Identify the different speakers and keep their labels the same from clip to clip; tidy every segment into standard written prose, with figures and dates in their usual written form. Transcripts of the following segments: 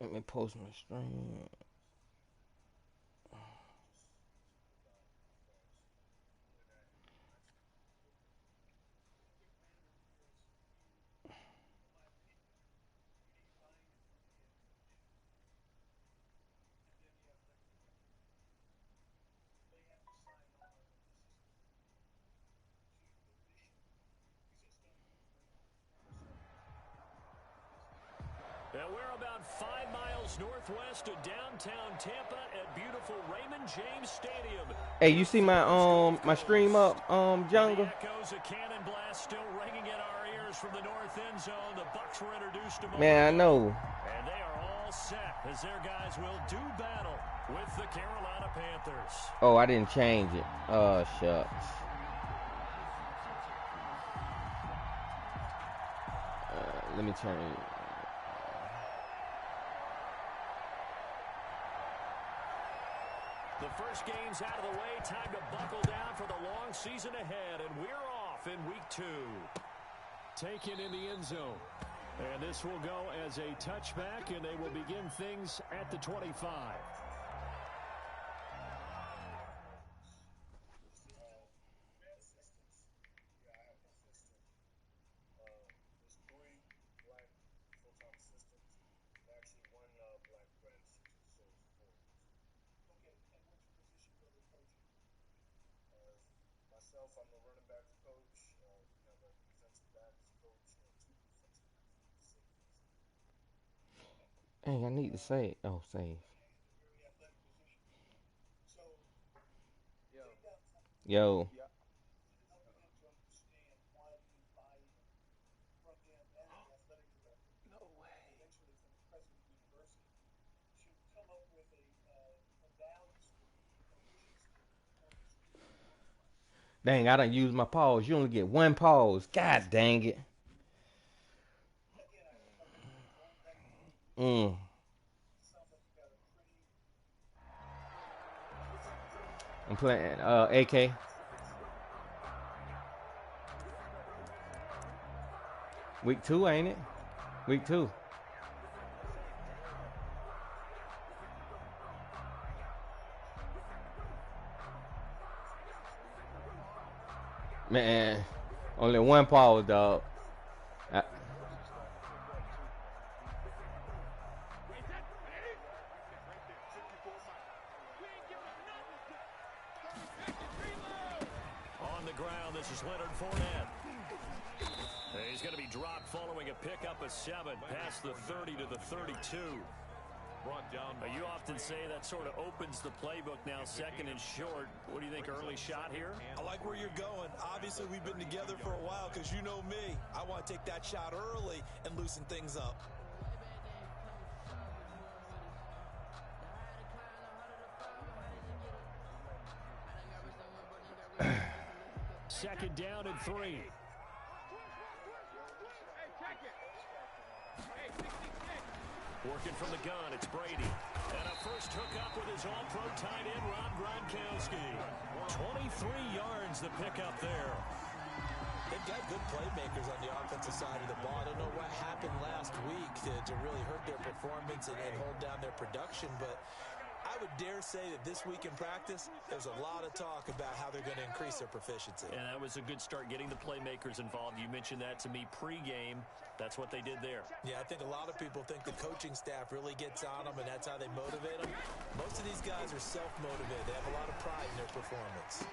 Speaker 1: Let me post my stream.
Speaker 2: And we're about 5 miles northwest of downtown Tampa at beautiful Raymond James Stadium.
Speaker 1: Hey, you see my my stream up, Jungle?
Speaker 2: The echoes of cannon blast still ringing in our ears from the north end zone. The Bucs were introduced a moment
Speaker 1: Man, I
Speaker 2: ago,
Speaker 1: know.
Speaker 2: and they are all set as their guys will do battle with the Carolina Panthers.
Speaker 1: Oh, I didn't change it. Oh, shucks. Let me turn it.
Speaker 2: The first game's out of the way. Time to buckle down for the long season ahead, and we're off in week 2. Taken in the end zone. And this will go as a touchback, and they will begin things at the 25.
Speaker 3: I'm the running backs coach. We have a defensive backs coach and 2 defensive safeties.
Speaker 1: Dang, I need to save. Oh, save. Yo. Dang, I done used my pause. You only get 1 pause. God dang it. I'm playing AK. Week 2, ain't it? Week 2. Man, only 1 pause, dog.
Speaker 2: On the ground, this is Leonard Fournette. He's going to be dropped following a pickup of 7 past the 30 to the 32. Brought down. You often say that sort of opens the playbook now, second and short. What do you think, early shot here?
Speaker 4: I like where you're going. Obviously, we've been together for a while because you know me. I want to take that shot early and loosen things up.
Speaker 2: Second down and 3. Working from the gun, it's Brady. And a first hookup with his all-pro tight end, Rob Gronkowski. 23 yards the pickup there.
Speaker 4: They've got good playmakers on the offensive side of the ball. I don't know what happened last week to really hurt their performance and hold down their production, but I would dare say that this week in practice, there's a lot of talk about how they're going to increase their proficiency.
Speaker 2: And that was a good start, getting the playmakers involved. You mentioned that to me pregame. That's what they did there.
Speaker 4: Yeah, I think a lot of people think the coaching staff really gets on them, and that's how they motivate them. Most of these guys are self-motivated. They have a lot of pride in their performance.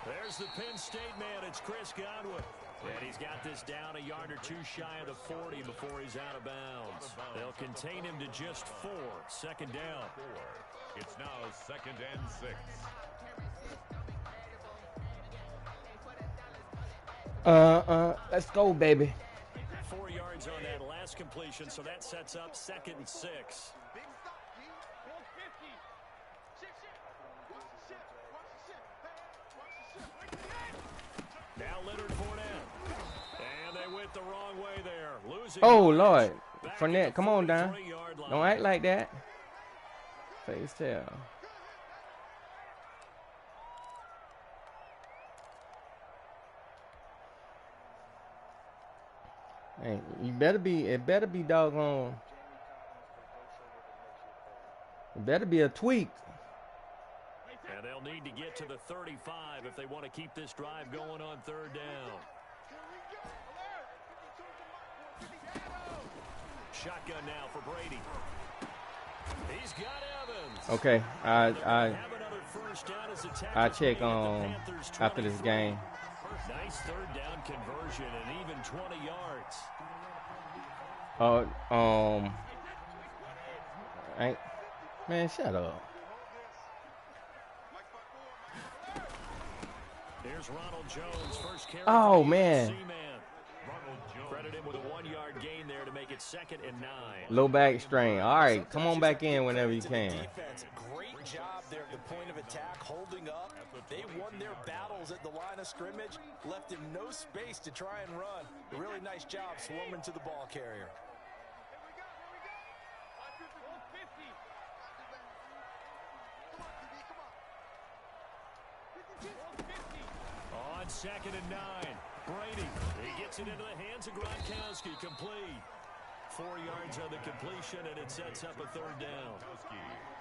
Speaker 2: There's the Penn State man. It's Chris Godwin. And he's got this down a yard or 2 shy of the 40 before he's out of bounds. They'll contain him to just 4. Second down.
Speaker 5: It's now 2nd and 6.
Speaker 1: Let's go, baby.
Speaker 2: 4 yards on that last completion, so that sets up 2nd and 6. Now Leonard Fournette. And they went the wrong way there. Losing.
Speaker 1: Oh, Lord. Fournette, come on down. Don't act like that. Face tail. Hey, it better be doggone. It better be a tweak.
Speaker 2: And they'll need to get to the 35 if they want to keep this drive going on third down. Shotgun now for Brady. He's got Evans.
Speaker 1: Okay, I check after this game.
Speaker 2: Nice third down conversion and even 20 yards.
Speaker 1: Man, shut up.
Speaker 2: Here's Ronald Jones, first carry.
Speaker 1: Oh, man.
Speaker 2: Credit him with a 1-yard gain there to make it 2nd and 9.
Speaker 1: Low back strain. All right, come on back in whenever you can.
Speaker 4: Defense, great job there at the point of attack, holding up. They won their battles at the line of scrimmage, left him no space to try and run. A really nice job swarming to the ball carrier.
Speaker 2: On 2nd and 9, Brady. He gets it into the hands of Gronkowski, complete. 4 yards on the completion, and it sets up a third down.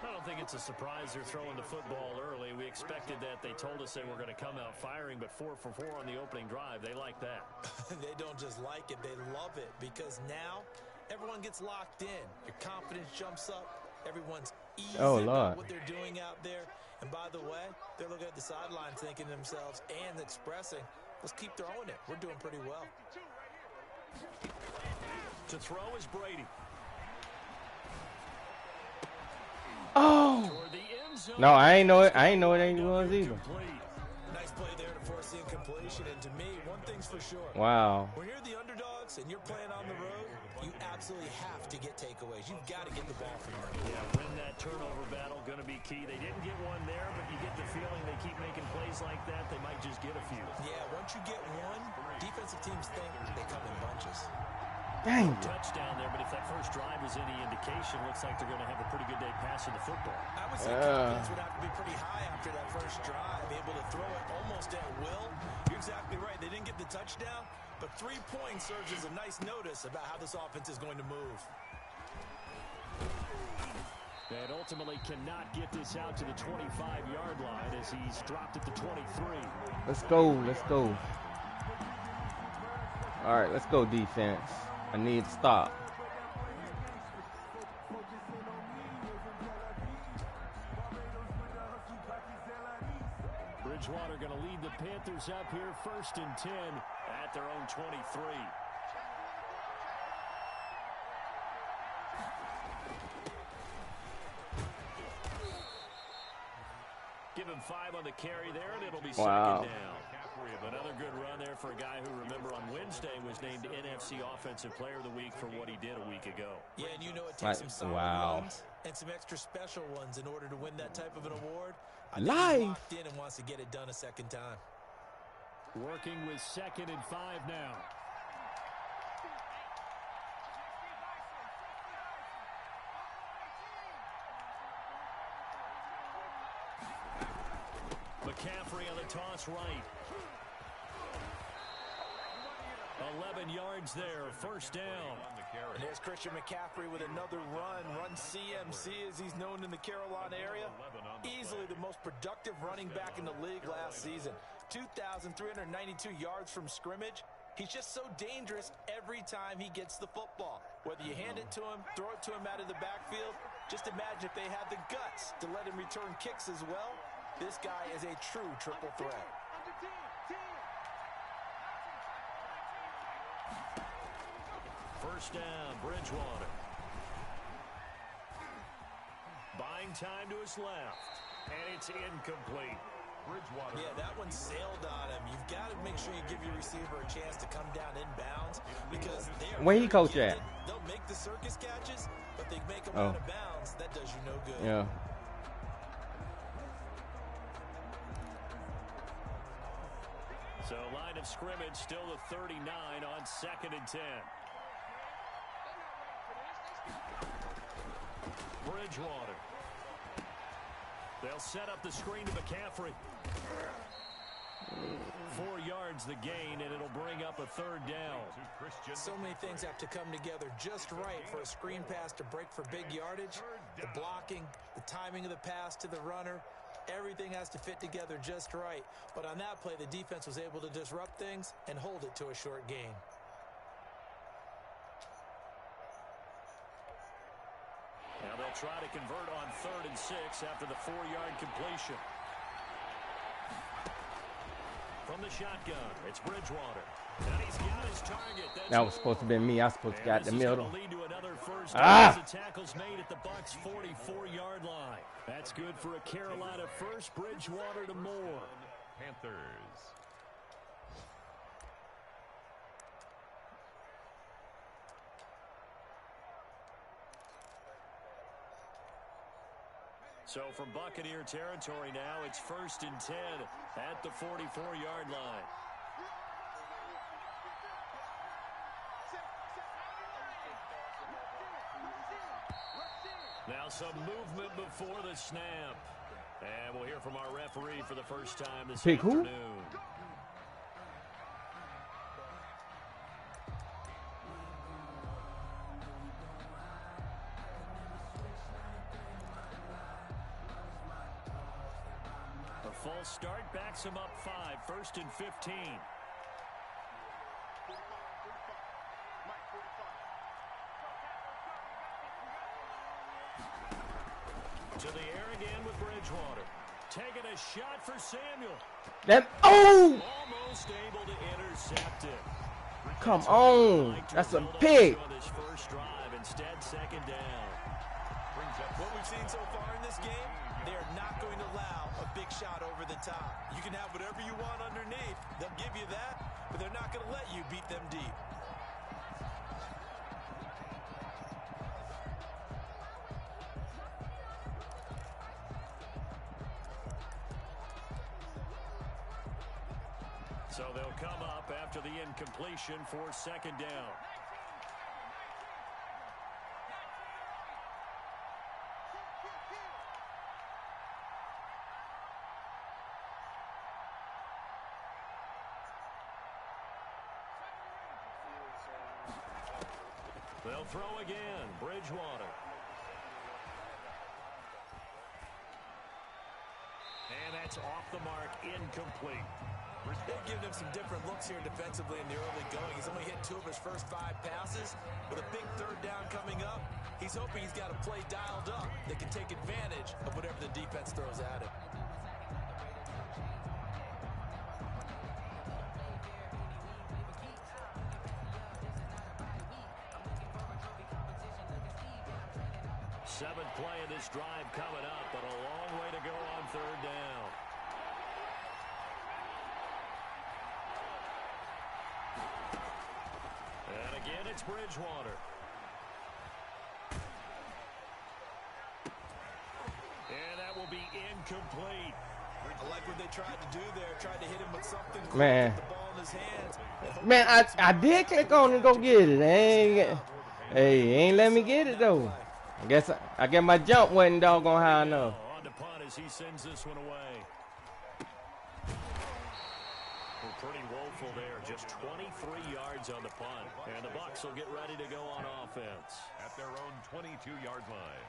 Speaker 2: I don't think it's a surprise they're throwing the football early. We expected that. They told us they were going to come out firing, but 4 for 4 on the opening drive. They like that.
Speaker 4: They don't just like it, they love it, because now everyone gets locked in. Your confidence jumps up. Everyone's easy about what they're doing out there. And by the way, they're looking at the sideline thinking to themselves and expressing, let's keep throwing it. We're doing pretty well.
Speaker 2: To throw is Brady.
Speaker 1: Oh! No, I ain't know it. I ain't know it ain't was either.
Speaker 4: Nice play there to force the incompletion. And to me, one thing's for sure.
Speaker 1: Wow.
Speaker 4: When you're the underdogs and you're playing on the road, you absolutely have to get takeaways. You've got to get the ball from them.
Speaker 2: Yeah, win that turnover battle, going to be key. They didn't get one there, but you get the feeling they keep making plays like that, they might just get a few.
Speaker 4: Yeah, once you get one, defensive teams think they come in bunches.
Speaker 1: Dang.
Speaker 2: Touchdown there, but if that first drive is any indication, looks like they're going to have a pretty good day passing the football.
Speaker 4: I would say confidence would have to be pretty high after that first drive, able to throw it almost at will. You're exactly right. They didn't get the touchdown, but 3 points serves as a nice notice about how this offense is going to move.
Speaker 2: And ultimately cannot get this out to the 25-yard line as he's dropped at the 23.
Speaker 1: Let's go. Let's go. All right, let's go defense. I need to stop.
Speaker 2: Bridgewater going to lead the Panthers up here 1st and 10 at their own 23. Give him 5 on the carry there, and it'll be 2nd down. Another good run there for a guy who, remember, on Wednesday was named NFC Offensive Player of the Week for what he did a week ago.
Speaker 4: Yeah, and you know it takes some solid runs and some extra special ones in order to win that type of an award. I think he's locked in and wants to get it done a second time.
Speaker 2: Working with 2nd and 5 now. McCaffrey on the toss right. 11 yards there, 1st down.
Speaker 4: And there's Christian McCaffrey with another run CMC as he's known in the Carolina area. Easily the most productive running back in the league last season. 2,392 yards from scrimmage. He's just so dangerous every time he gets the football. Whether you hand it to him, throw it to him out of the backfield, just imagine if they had the guts to let him return kicks as well. This guy is a true triple threat.
Speaker 2: First down, Bridgewater. Buying time to his left, and it's incomplete.
Speaker 5: Bridgewater.
Speaker 4: Yeah, that one sailed on him. You've got to make sure you give your receiver a chance to come down inbounds because they are
Speaker 1: where he coach at?
Speaker 4: They'll make the circus catches, but they make them out of bounds. That does you no good.
Speaker 1: Yeah.
Speaker 2: So line of scrimmage still the 39 on 2nd and 10. Bridgewater. They'll set up the screen to McCaffrey. 4 yards the gain, and it'll bring up a third down.
Speaker 4: So many things have to come together just right for a screen pass to break for big yardage. The blocking, the timing of the pass to the runner, everything has to fit together just right. But on that play, the defense was able to disrupt things and hold it to a short gain.
Speaker 2: Now they'll try to convert on 3rd and 6 after the 4-yard completion. From the shotgun, it's Bridgewater. And he's got his target.
Speaker 1: That was supposed to be me. I was supposed to get the middle.
Speaker 2: Lead to another first
Speaker 1: Ah!
Speaker 2: The tackle's made at the Bucs' 44-yard line. That's good for a Carolina first. Bridgewater to Moore.
Speaker 5: Panthers.
Speaker 2: So from Buccaneer territory now, it's 1st and 10 at the 44-yard line. Now some movement before the snap. And we'll hear from our referee for the first time this afternoon. A full start backs him up 5, 1st and 15. To the air again with Bridgewater. Taking a shot for Samuel. Almost able to intercept it.
Speaker 1: Come on. That's a pick.
Speaker 2: On his first drive, instead 2nd down.
Speaker 4: What we've seen so far in this game, they are not going to allow a big shot over the top. You can have whatever you want underneath. They'll give you that, but they're not going to let you beat them deep.
Speaker 2: So they'll come up after the incompletion for 2nd down. They'll throw again. Bridgewater. And that's off the mark, incomplete.
Speaker 4: They've given him some different looks here defensively in the early going. He's only hit 2 of his first 5 passes. With a big 3rd down coming up, he's hoping he's got a play dialed up that can take advantage of whatever the defense throws at him.
Speaker 2: Seventh play of this drive coming up, but a long way to go on 3rd down. And again, it's Bridgewater. And that will be incomplete.
Speaker 4: I like what they tried to do there. Tried to hit him with something quick,
Speaker 1: Man.
Speaker 4: get the ball in his hands.
Speaker 1: Man, I did click on it and go get it. Ain't let me get it though. I guess my jump wasn't doggone high enough.
Speaker 2: On the punt as he sends this one away. Well, pretty woeful there. Just 23 yards on the punt. And the Bucs will get ready to go on offense.
Speaker 5: At their own 22-yard line.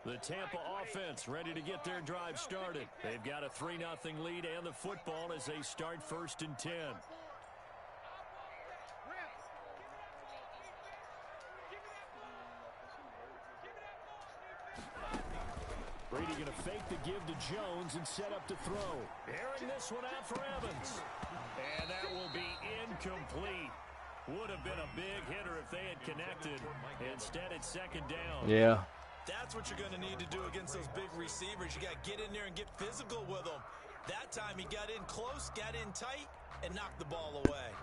Speaker 2: The Tampa offense ready to get their drive started. They've got a 3-0 lead and the football as they start 1st and 10. Brady going to fake the give to Jones and set up to throw. Airing this one out for Evans. And that will be incomplete. Would have been a big hitter if they had connected. Instead, it's 2nd down.
Speaker 1: Yeah.
Speaker 4: That's what you're going to need to do against those big receivers. You got to get in there and get physical with them. That time he got in close, got in tight, and knocked the ball away.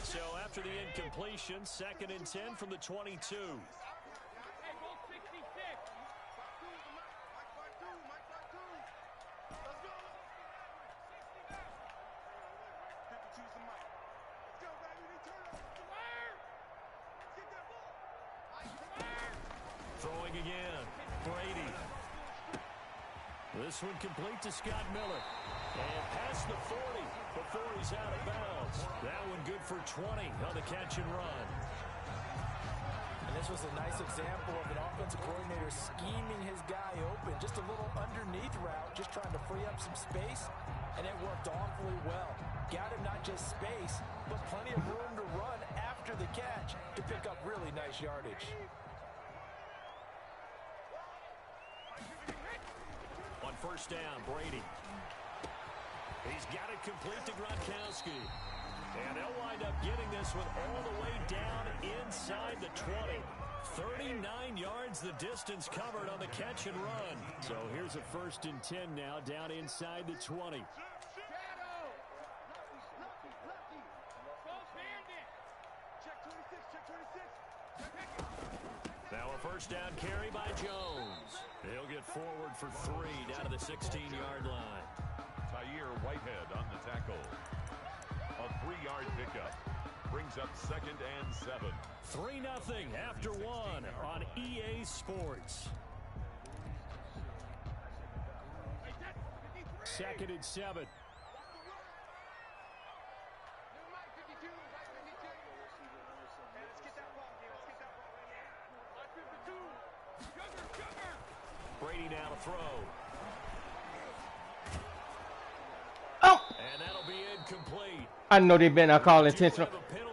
Speaker 2: So after the incompletion, 2nd and 10 from the 22. throwing again. Brady. This one complete to Scott Miller. And past the 40 before he's out of bounds. That one good for 20 on the catch and run.
Speaker 4: And this was a nice example of an offensive coordinator scheming his guy open. Just a little underneath route, just trying to free up some space, and it worked awfully well. Got him not just space, but plenty of room to run after the catch to pick up really nice yardage.
Speaker 2: On first down, Brady. He's got it complete to Gronkowski. And they'll wind up getting this one all the way down inside the 20. 39 yards the distance covered on the catch and run. So here's a 1st and 10 now down inside the 20. Now a 1st down carry by Jones. He'll get forward for 3 down to the 16-yard line.
Speaker 5: Tyre Whitehead on the tackle. A 3-yard pickup. Brings up 2nd and 7.
Speaker 2: 3-0 after 1 on EA Sports. 2nd and 7. Brady now to throw.
Speaker 1: Oh!
Speaker 2: And that'll be incomplete.
Speaker 1: I know they've been call intentional.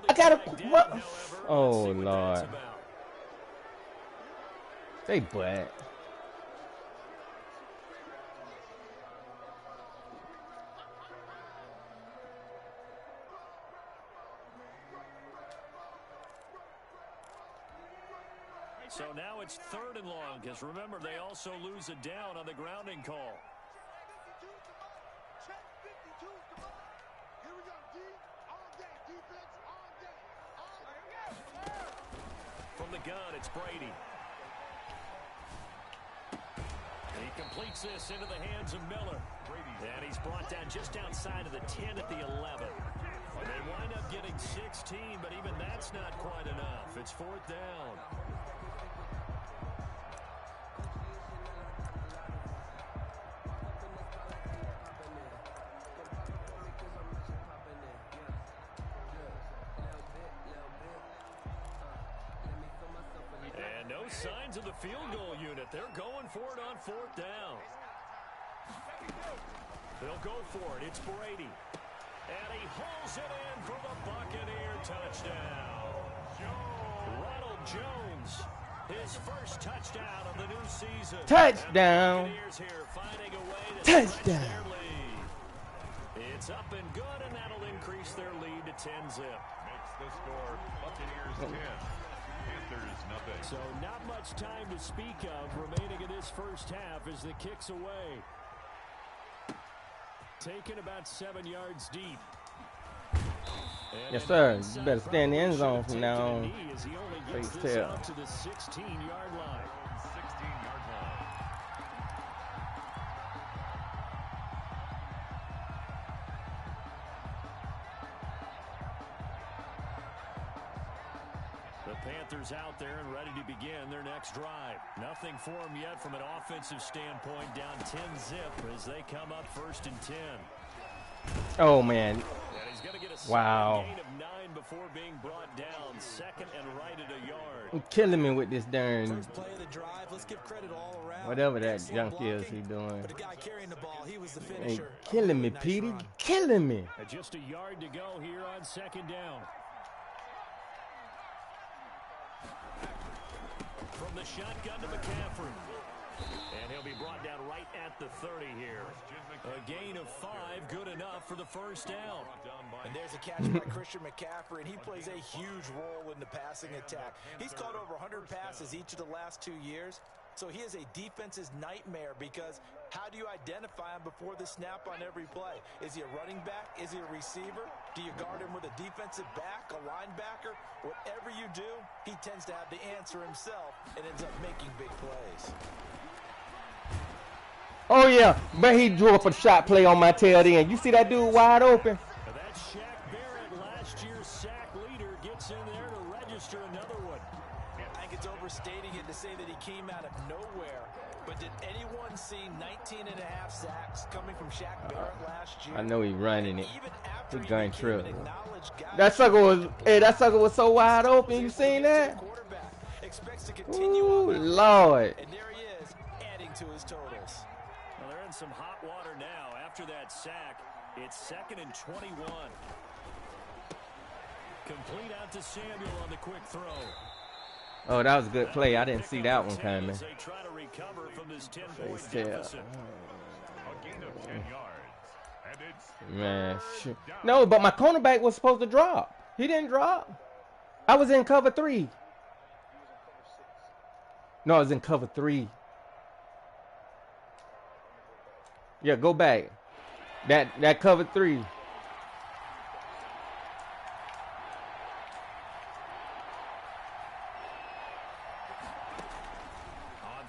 Speaker 1: I gotta. What? Oh Lord. They butt.
Speaker 2: So now it's 3rd and long, because remember, they also lose a down on the grounding call. From the gun, it's Brady. He completes this into the hands of Miller. And he's brought down just outside of the 10 at the 11. They wind up getting 16, but even that's not quite enough. It's 4th down. And no signs of the field goal unit. They're going for it on 4th down. They'll go for it. It's Brady. And he hauls it in for the Buccaneer touchdown. Ronald Jones, his first touchdown of the new season.
Speaker 1: Touchdown.
Speaker 2: Here finding a way to
Speaker 1: Touchdown.
Speaker 2: their lead. It's up and good, and that'll increase their lead to 10-zip.
Speaker 5: Makes the score Buccaneers 10. Panthers nothing.
Speaker 2: So not much time to speak of remaining in this first half as the kick's away. Taken about 7 yards deep. And
Speaker 1: Yes, sir. You better stay in the end zone from now on.
Speaker 2: As he only
Speaker 1: Face
Speaker 2: gets this
Speaker 1: tail.
Speaker 2: out to the 16-yard line.
Speaker 5: 16-yard line.
Speaker 2: The Panthers out there and ready to begin their next drive. Nothing for them yet from an offensive standpoint, down 10-zip as they come up 1st and 10.
Speaker 1: Oh man.
Speaker 2: And he's going to get a
Speaker 1: Wow.
Speaker 2: gain of 9 before being brought down. 2nd and right at a yard.
Speaker 1: You're killing me with this darn
Speaker 4: First play of the drive, let's give credit all around.
Speaker 1: whatever that
Speaker 4: Excellent
Speaker 1: junk is
Speaker 4: blocking,
Speaker 1: he doing.
Speaker 4: But the guy carrying the ball, he was the
Speaker 1: Hey,
Speaker 4: finisher.
Speaker 1: killing me,
Speaker 4: Nice
Speaker 1: Petey.
Speaker 4: run.
Speaker 1: Killing me.
Speaker 2: And just a yard to go here on 2nd down. From the shotgun to McCaffrey. And he'll be brought down right at the 30 here. A gain of 5, good enough for the 1st down.
Speaker 4: And there's a catch by Christian McCaffrey, and he plays a huge role in the passing attack. He's caught over 100 passes each of the last 2 years, so he is a defense's nightmare because how do you identify him before the snap on every play? Is he a running back? Is he a receiver? Do you guard him with a defensive back, a linebacker? Whatever you do, he tends to have the answer himself and ends up making big plays.
Speaker 1: Oh yeah, but he drew up a shot play on my tail end. You see that dude wide open?
Speaker 2: That's Shaq Barrett, last year's sack leader, gets in there to register another one.
Speaker 4: I think it's overstating it to say that he came out of nowhere. But did anyone see 19 and a half sacks coming from Shaq Barrett last year?
Speaker 1: I know he running it.
Speaker 4: Even after
Speaker 1: He
Speaker 4: he
Speaker 1: gun
Speaker 4: became
Speaker 1: trip.
Speaker 4: an acknowledged guy,
Speaker 1: That sucker was so wide open. You seen that?
Speaker 4: Expects to continue
Speaker 1: Ooh,
Speaker 4: on that
Speaker 1: Lord.
Speaker 4: and there he is, adding to his totals.
Speaker 2: Well, they're in some hot water now. After that sack, it's 2nd and 21. Complete out to Samuel on the quick throw.
Speaker 1: Oh, that was a good play. I didn't see that one coming.
Speaker 2: They try to recover from this 10-point
Speaker 1: Face tail.
Speaker 2: deficit.
Speaker 5: A gain of 10 yards. And it's
Speaker 1: Man, shoot. No, but my cornerback was supposed to drop. He didn't drop. I was in cover 3. No, I was in cover 3. Yeah, go back. That cover 3.
Speaker 2: On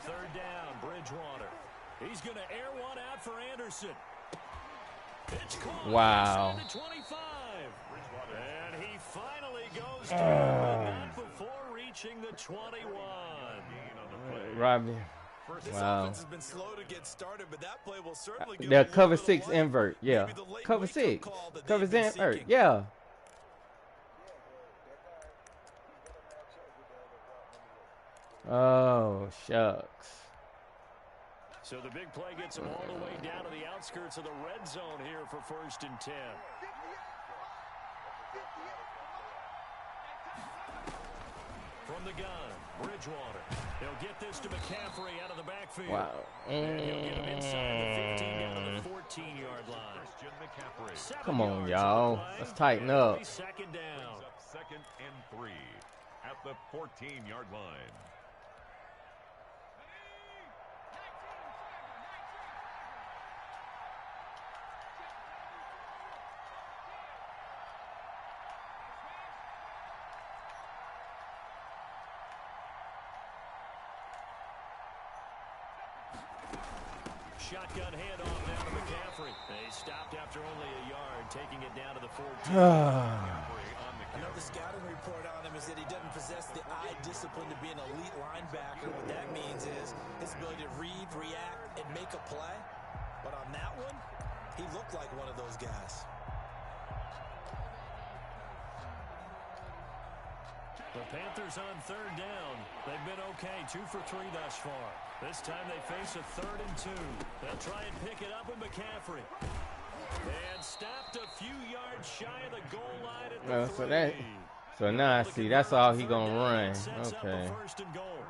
Speaker 2: 3rd down, Bridgewater. He's going to air one out for Anderson. It's caught
Speaker 1: Wow.
Speaker 2: inside the 25. And he finally goes down, but not before reaching the 21.
Speaker 1: Robbie.
Speaker 4: This
Speaker 1: Wow.
Speaker 4: offense has been slow to get started, but that play will certainly give
Speaker 1: They're
Speaker 4: them a
Speaker 1: cover
Speaker 4: little bit
Speaker 1: 6
Speaker 4: of life.
Speaker 1: invert. Yeah.
Speaker 4: Maybe the late
Speaker 1: Cover
Speaker 4: wake-up
Speaker 1: 6.
Speaker 4: call that
Speaker 1: Cover
Speaker 4: they've been
Speaker 1: 6 invert.
Speaker 4: seeking.
Speaker 1: Yeah. Oh, shucks.
Speaker 2: So the big play gets him all the way down to the outskirts of the red zone here for 1st and 10. From the gun, Bridgewater. He'll get this to McCaffrey out of the backfield.
Speaker 1: Wow.
Speaker 2: And he'll get him inside the 15 down to the 14-yard line.
Speaker 5: Christian McCaffrey.
Speaker 1: Come on,
Speaker 2: yards
Speaker 1: y'all.
Speaker 2: on the play.
Speaker 1: Let's tighten
Speaker 2: And it'll
Speaker 1: up.
Speaker 2: be 2nd down.
Speaker 5: Brings up 2nd and 3 at the 14-yard line.
Speaker 2: Shotgun handoff down to McCaffrey. They stopped after only a yard, taking it down to the 14.
Speaker 4: Another scouting report on him is that he doesn't possess the eye discipline to be an elite linebacker. What that means is his ability to read, react, and make a play. But on that one, he looked like one of those guys.
Speaker 2: The Panthers on 3rd down. They've been okay, 2 for 3 thus far. This time they face a 3rd and 2. They'll try and pick it up with McCaffrey. And stopped a few yards shy of the goal line at the 3.
Speaker 1: So now I see that's all he gonna run.
Speaker 2: Sets up the
Speaker 1: Okay.
Speaker 2: 1st and goal.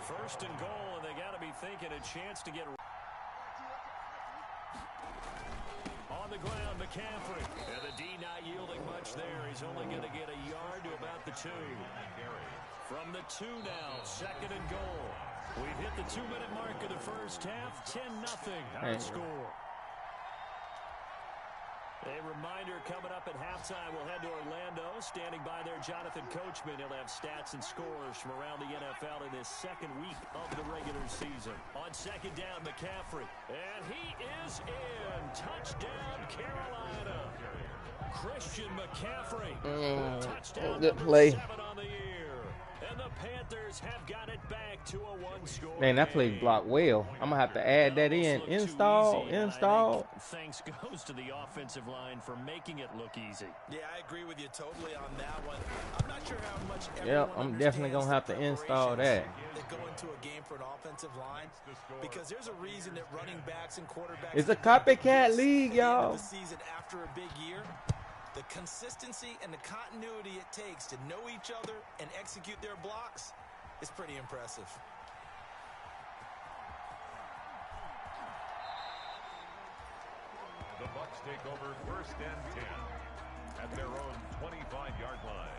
Speaker 2: 1st and goal, and they got to be thinking a chance to get on the ground. McCaffrey, and the D not yielding much there. He's only going to get a yard to about the 2. From the 2 now, 2nd and goal. We've hit the 2-minute mark of the first half. 10-0 our score. A reminder coming up at halftime, we'll head to Orlando. Standing by there, Jonathan Coachman. He'll have stats and scores from around the NFL in this 2nd week of the regular season. On 2nd down, McCaffrey. And he is in. Touchdown, Carolina. Christian McCaffrey. Touchdown,
Speaker 1: Good play.
Speaker 2: 7 on the year. And the Panthers have got it back to a 1-score
Speaker 1: Man, that play
Speaker 2: game.
Speaker 1: blocked well. I'm gonna have to add that in. Install.
Speaker 2: Thanks goes to the offensive line for making it look easy.
Speaker 4: Yeah, I agree with you totally on that one. I'm not sure how much
Speaker 1: Yep, I'm definitely gonna have to install that.
Speaker 4: That go into a game for an offensive line, because there's a reason that running backs and quarterbacks.
Speaker 1: It's a copycat league,
Speaker 4: at the end of
Speaker 1: y'all.
Speaker 4: the season after a big year. The consistency and the continuity it takes to know each other and execute their blocks is pretty impressive.
Speaker 5: The Bucs take over 1st and 10 at their own 25-yard line.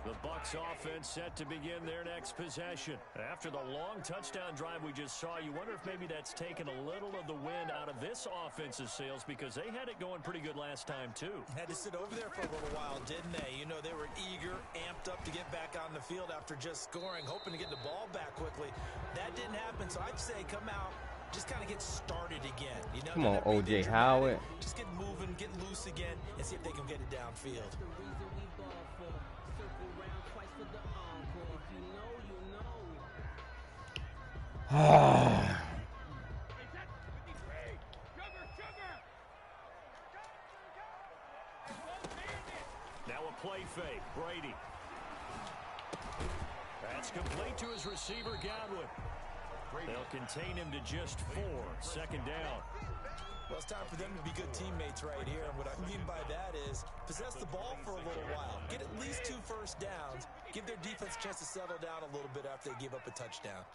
Speaker 2: The Bucs offense set to begin their next possession. After the long touchdown drive we just saw, you wonder if maybe that's taken a little of the wind out of this offense's sails, because they had it going pretty good last time too.
Speaker 4: Had to sit over there for a little while, didn't they? You know, they were eager, amped up to get back on the field after just scoring, hoping to get the ball back quickly. That didn't happen, so I'd say come out just kind of get started again. You know,
Speaker 1: Come on,
Speaker 4: not everything
Speaker 1: O.J.
Speaker 4: dramatic.
Speaker 1: Howard.
Speaker 4: Just get moving, get loose again, and see if they can get it downfield.
Speaker 2: Now a play fake. Brady. That's complete to his receiver, Godwin. They'll contain him to just 4. Second down.
Speaker 4: Well, it's time for them to be good teammates right here. And what I mean by that is possess the ball for a little while. Get at least 2 first downs. Give their defense a chance to settle down a little bit after they give up a touchdown.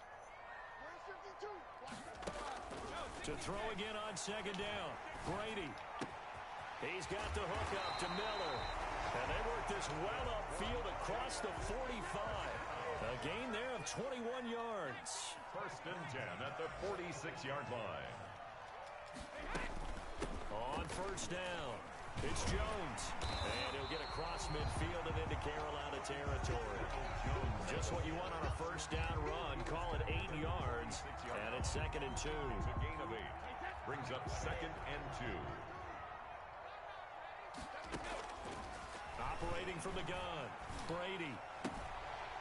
Speaker 2: To throw again on second down. Brady. He's got the hook up to Miller. And they work this well upfield across the 45. A gain there of 21 yards.
Speaker 5: First and 10 at the 46-yard line.
Speaker 2: On first down, it's Jones. And he'll get across midfield and into Carolina territory. Just what you want on a first down run. Call it 8 yards. And it's second and 2.
Speaker 5: It's a gain of 8. Brings up second and 2.
Speaker 2: Operating from the gun, Brady.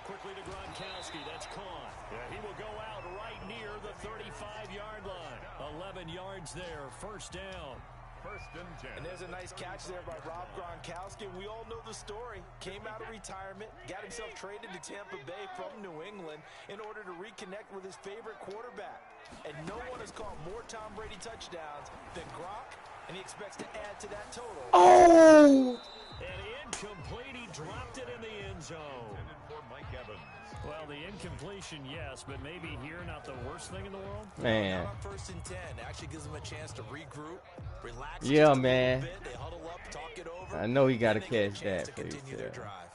Speaker 2: Quickly to Gronkowski. That's caught. Yeah, he will go out right near the 35-yard line. 11 yards there. First down.
Speaker 5: First and 10.
Speaker 4: And there's a nice catch there by Rob Gronkowski. We all know the story. Came out of retirement, got himself traded to Tampa Bay from New England in order to reconnect with his favorite quarterback. And no one has caught more Tom Brady touchdowns than Gronk, and he expects to add to that total.
Speaker 1: Oh!
Speaker 2: And incomplete. He dropped it in the end zone.
Speaker 5: For Mike Evans.
Speaker 2: Well, the incompletion, yes, but maybe here not the worst thing in the world.
Speaker 1: Man.
Speaker 4: Not on first and 10. Actually gives them a chance to regroup, relax.
Speaker 1: Yeah,
Speaker 4: just a
Speaker 1: man.
Speaker 4: little bit. They huddle up, talk it over.
Speaker 1: I know he got to
Speaker 4: and they get a
Speaker 1: catch
Speaker 4: chance
Speaker 1: that,
Speaker 4: to
Speaker 1: please.
Speaker 4: continue their drive.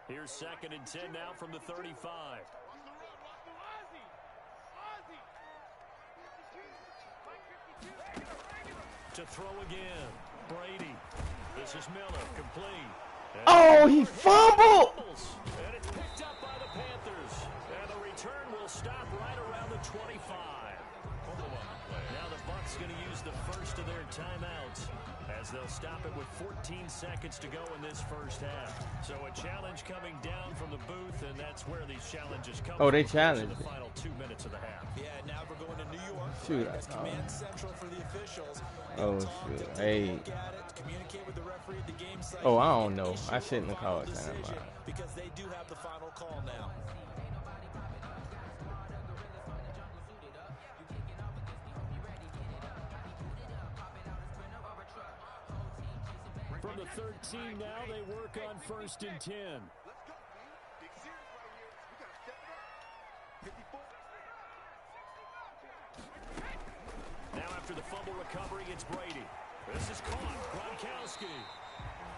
Speaker 2: Here's second and 10 now from the 35. To throw again, Brady. This is Miller, complete. And
Speaker 1: Oh, he fumbled!
Speaker 2: And it's picked up by the Panthers. And the return will stop right around the 25. Now the Bucs going to use the first of their timeouts as they'll stop it with 14 seconds to go in this first half. So a challenge coming down from the booth, and that's where these challenges come
Speaker 1: Oh, they
Speaker 2: from
Speaker 1: challenged
Speaker 2: in the
Speaker 1: it.
Speaker 2: final 2 minutes of the half.
Speaker 4: Yeah, now we're going to New York.
Speaker 1: Shoot,
Speaker 4: That's command central for the officials.
Speaker 1: Oh,
Speaker 4: They'll talk,
Speaker 1: shoot.
Speaker 4: they'll take a
Speaker 1: Hey.
Speaker 4: look at it, communicate with the referee at the game site.
Speaker 1: Oh, I don't
Speaker 4: and
Speaker 1: know.
Speaker 4: issue
Speaker 1: I
Speaker 4: a
Speaker 1: shouldn't have
Speaker 4: final
Speaker 1: called that.
Speaker 4: decision because they do have the final call now.
Speaker 2: From the 13 now, they work on first and 10. Now after the fumble recovery, it's Brady. This is caught. Gronkowski.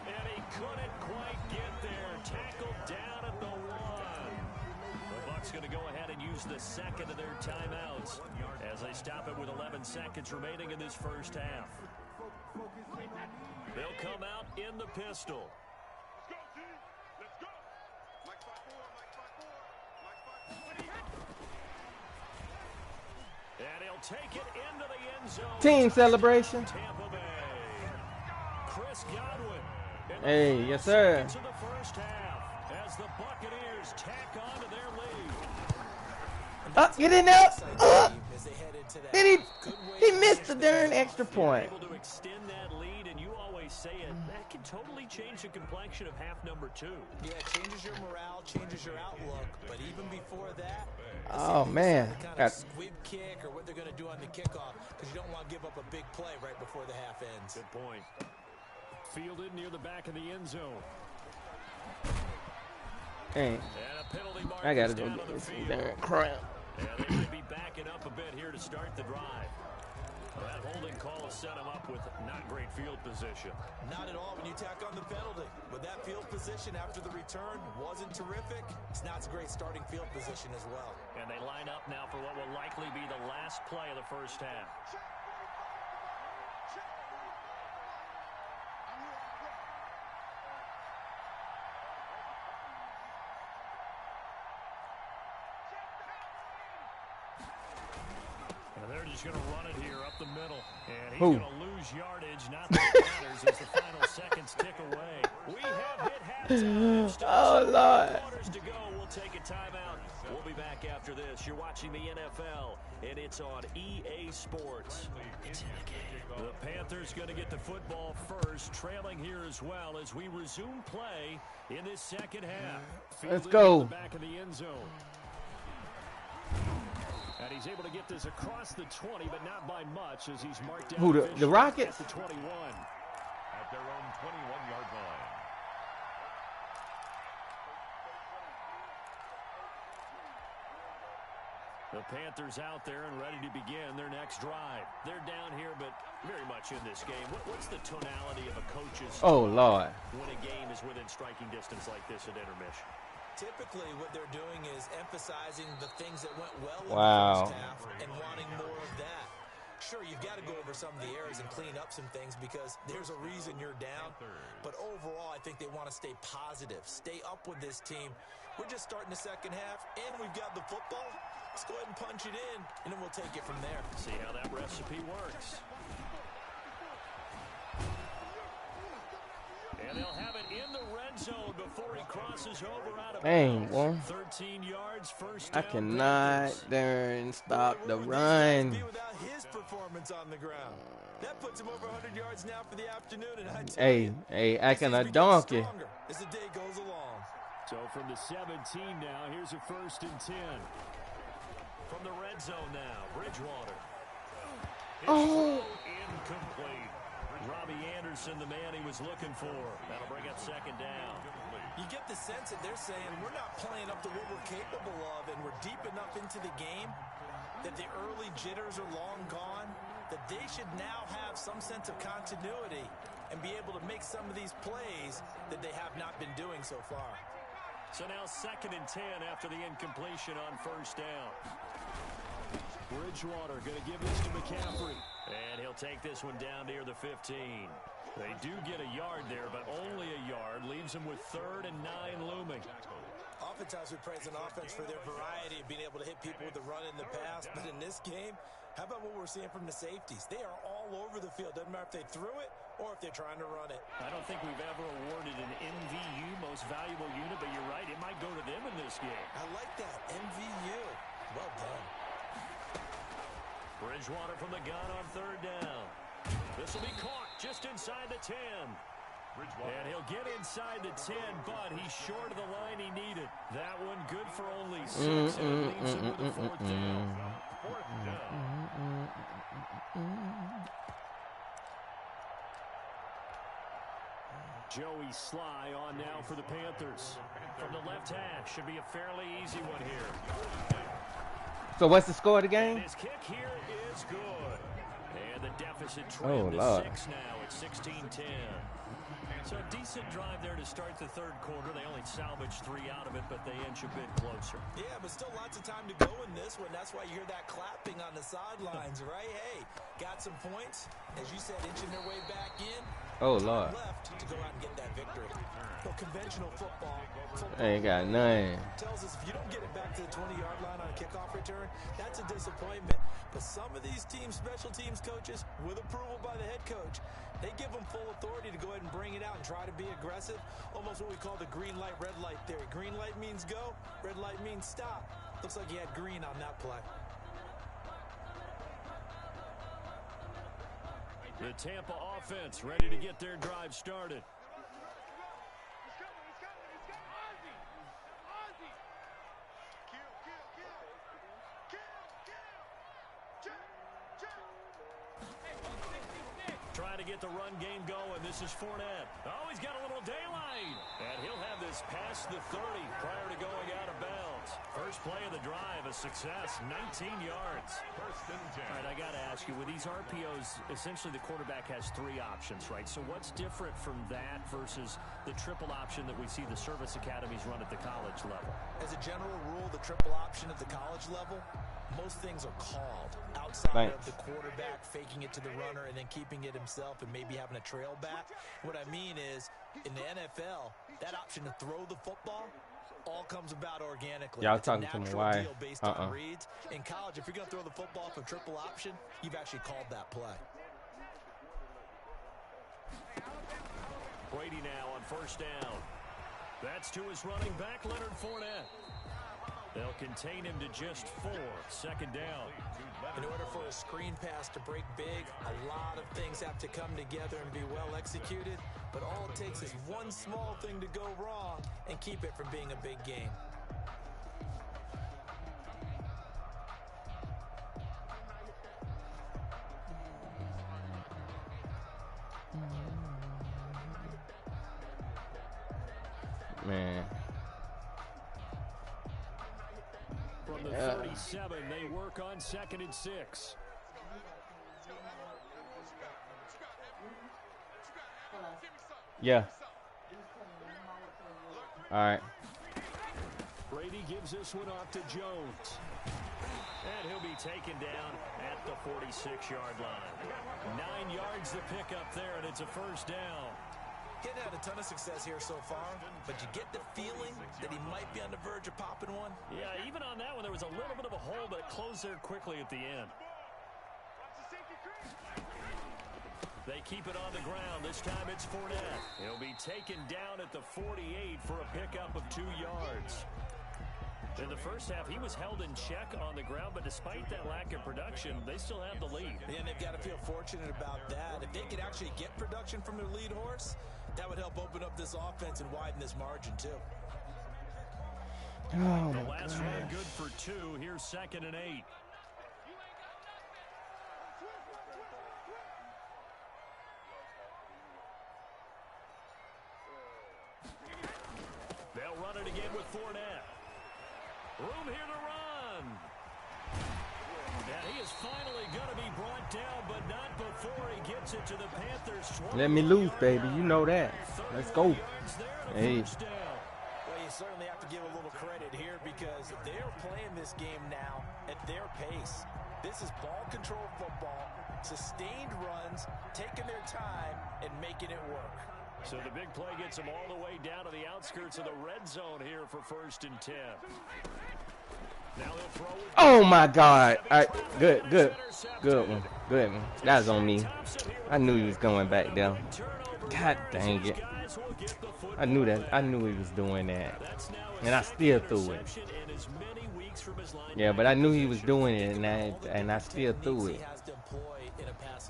Speaker 2: And he couldn't quite get there. Tackled down at the 1. The Bucs going to go ahead and use the second of their timeouts as they stop it with 11 seconds remaining in this first half. They'll come out in the pistol. And he'll take it into the end zone.
Speaker 1: Team celebration.
Speaker 2: Tampa Bay. Chris Godwin.
Speaker 1: Hey, yes, sir.
Speaker 2: To the first half as the Buccaneers tack on to their lead.
Speaker 1: Get in there.
Speaker 4: As they head into that.
Speaker 1: Did
Speaker 4: Good way
Speaker 1: he
Speaker 4: to
Speaker 1: missed
Speaker 4: finish
Speaker 1: the
Speaker 4: the
Speaker 1: darn
Speaker 4: half.
Speaker 1: extra point.
Speaker 2: Able to extend that lead, and you always say it, that can totally change the complexion of half number 2.
Speaker 4: Yeah, it changes your morale, changes your outlook. But even before that,
Speaker 1: Oh, man.
Speaker 4: the kind
Speaker 1: Got
Speaker 4: of squib kick or what they're going to do on the kickoff, because you don't want to give up a big play right before the half ends.
Speaker 2: Good point. Fielded near the back of the end zone.
Speaker 1: Hey,
Speaker 2: And a penalty mark
Speaker 1: I gotta
Speaker 2: is
Speaker 1: go
Speaker 2: down
Speaker 1: get
Speaker 2: on the
Speaker 1: this
Speaker 2: field.
Speaker 1: darn crap.
Speaker 2: Yeah, they may be backing up a bit here to start the drive. Well, that holding call has set him up with not great field position.
Speaker 4: Not at all when you tack on the penalty. But that field position after the return wasn't terrific. It's not a great starting field position as well.
Speaker 2: And they line up now for what will likely be the last play of the first half. And they're just going to run it here up the middle. And he's
Speaker 1: Who?
Speaker 2: going to lose yardage, not the Panthers, as the final seconds tick away. We have hit halftime. Still
Speaker 1: Oh,
Speaker 2: 2
Speaker 1: Lord.
Speaker 2: quarters to go. We'll take a timeout. We'll be back after this. You're watching the NFL, and it's on EA Sports. It's in the game. The Panthers going to get the football first, trailing here as well as we resume play in this second half.
Speaker 1: Let's
Speaker 2: Fielded
Speaker 1: go.
Speaker 2: at the back of the end zone. And he's able to get this across the 20, but not by much as he's marked down.
Speaker 1: Who, the
Speaker 2: officially
Speaker 1: Rockets?
Speaker 2: At the 21.
Speaker 5: At their own 21-yard line.
Speaker 2: The Panthers out there and ready to begin their next drive. They're down here, but very much in this game. What's the tonality of a coach's
Speaker 1: Oh, Lord.
Speaker 2: when a game is within striking distance like this at intermission?
Speaker 4: Typically, what they're doing is emphasizing the things that went well in
Speaker 1: Wow.
Speaker 4: the first half and wanting more of that. Sure, you've got to go over some of the errors and clean up some things because there's a reason you're down. But overall, I think they want to stay positive, stay up with this team. We're just starting the second half, and we've got the football. Let's go ahead and punch it in, and then we'll take it from there.
Speaker 2: See how that recipe works. And they'll have it in the red zone before he crosses over out of
Speaker 1: Dang,
Speaker 2: bounds.
Speaker 1: boy.
Speaker 2: 13 yards, first
Speaker 1: I
Speaker 2: down.
Speaker 1: cannot darn stop the
Speaker 4: Where would these
Speaker 1: run.
Speaker 4: guys be without his performance on the ground? That puts him over 100 yards now for the afternoon, and I tell
Speaker 1: Hey,
Speaker 4: you,
Speaker 1: hey, acting
Speaker 4: this
Speaker 1: a
Speaker 4: has become
Speaker 1: donkey.
Speaker 4: stronger as the day goes along.
Speaker 2: So from the 17 now, here's a 1st and 10. From the red zone now, Bridgewater.
Speaker 1: Oh.
Speaker 2: Incomplete. Robbie Anderson, the man he was looking for. That'll bring up 2nd down.
Speaker 4: You get the sense that they're saying we're not playing up to what we're capable of, and we're deep enough into the game that the early jitters are long gone, that they should now have some sense of continuity and be able to make some of these plays that they have not been doing so far.
Speaker 2: So now 2nd and 10 after the incompletion on 1st down. Bridgewater going to give this to McCaffrey. And he'll take this one down near the 15. They do get a yard there, but only a yard. Leaves them with 3rd and 9 looming.
Speaker 4: Oftentimes we praise an offense for their variety of being able to hit people with the run in the pass. But in this game, how about what we're seeing from the safeties? They are all over the field. Doesn't matter if they threw it or if they're trying to run it.
Speaker 2: I don't think we've ever awarded an MVU, most valuable unit, but you're right. It might go to them in this game.
Speaker 4: I like that. MVU. Well done.
Speaker 2: Bridgewater from the gun on 3rd down. This will be caught just inside the 10. And he'll get inside the 10, but he's short of the line he needed. That one good for only 6, and it leaves him with a 4th down.
Speaker 5: 4th down.
Speaker 2: Joey Sly on now for the Panthers. From the left hash, should be a fairly easy one here.
Speaker 1: So what's the score of the game?
Speaker 2: And his kick here is good. And the deficit trimmed to
Speaker 1: Lord.
Speaker 2: 6 now. It's 16-10. So a decent drive there to start the 3rd quarter. They only salvaged 3 out of it, but they inch a bit closer.
Speaker 4: Yeah, but still lots of time to go in this one. That's why you hear that clapping on the sidelines, right? Hey, got some points. As you said, inching their way back in.
Speaker 1: Oh, Lord.
Speaker 4: Left to go out and get that victory. Well, conventional football
Speaker 1: Ain't got none.
Speaker 4: tells us if you don't get it back to the 20-yard line on a kickoff return, that's a disappointment. But some of these teams, special teams coaches, with approval by the head coach, they give them full authority to go ahead and bring it out and try to be aggressive. Almost what we call the green light, red light theory. Green light means go, red light means stop. Looks like he had green on that play.
Speaker 2: The Tampa offense ready to get their drive started. Trying to get the run game going. This is Fournette. Oh, he's got a little daylight. And he'll have this past the 30 prior to going out of bounds. First play of the drive, a success, 19 yards.
Speaker 5: 1st and 10.
Speaker 2: All right, I got to ask you, with these RPOs, essentially the quarterback has 3 options, right? So what's different from that versus the triple option that we see the service academies run at the college level?
Speaker 4: As a general rule, the triple option at the college level, most things are called outside of the quarterback faking it to the runner and then keeping it himself and maybe having a trail back. What I mean is, in the NFL, that option to throw the football, all comes about organically.
Speaker 1: Y'all
Speaker 4: It's a
Speaker 1: talking to me?
Speaker 4: natural
Speaker 1: Why?
Speaker 4: deal based on reads. In college, if you're going to throw the football for triple option, you've actually called that play.
Speaker 2: Brady now on first down. That's to his running back, Leonard Fournette. They'll contain him to just 4. Second down.
Speaker 4: In order for a screen pass to break big, a lot of things have to come together and be well executed. But all it takes is one small thing to go wrong and keep it from being a big game.
Speaker 1: Man.
Speaker 2: From the 37, they work on 2nd and 6.
Speaker 1: Yeah. All right.
Speaker 2: Brady gives this one off to Jones. And he'll be taken down at the 46-yard line. 9 yards to pick up there, and it's a first down.
Speaker 4: He's had a ton of success here so far, but you get the feeling that he might be on the verge of popping one.
Speaker 2: Yeah, even on that one, there was a little bit of a hole, but it closed there quickly at the end. They keep it on the ground. This time it's Fournette. He'll be taken down at the 48 for a pickup of 2 yards. In the first half, he was held in check on the ground, but despite that lack of production, they still have the lead.
Speaker 4: And they've got to feel fortunate about that. If they could actually get production from their lead horse, that would help open up this offense and widen this margin, too.
Speaker 1: Oh,
Speaker 2: the last run good for 2. Here's 2nd and 8. They'll run it again with Fournette. Room here to run. And he is finally going to be brought down, but not before he gets it to the Panthers.
Speaker 1: Let me loose, baby. You know that. Let's go. Hey.
Speaker 4: Well, you certainly have to give a little credit here because they're playing this game now at their pace. This is ball control football, sustained runs, taking their time, and making it work.
Speaker 2: So the big play gets them all the way down to the outskirts of the red zone here for 1st and 10. Now they'll throw it.
Speaker 1: Oh my God! All right, good one. That was on me. I knew he was going back down. God dang it! I knew that. I knew he was doing that, and I still threw it. Yeah, but I knew he was doing it, and I still threw it.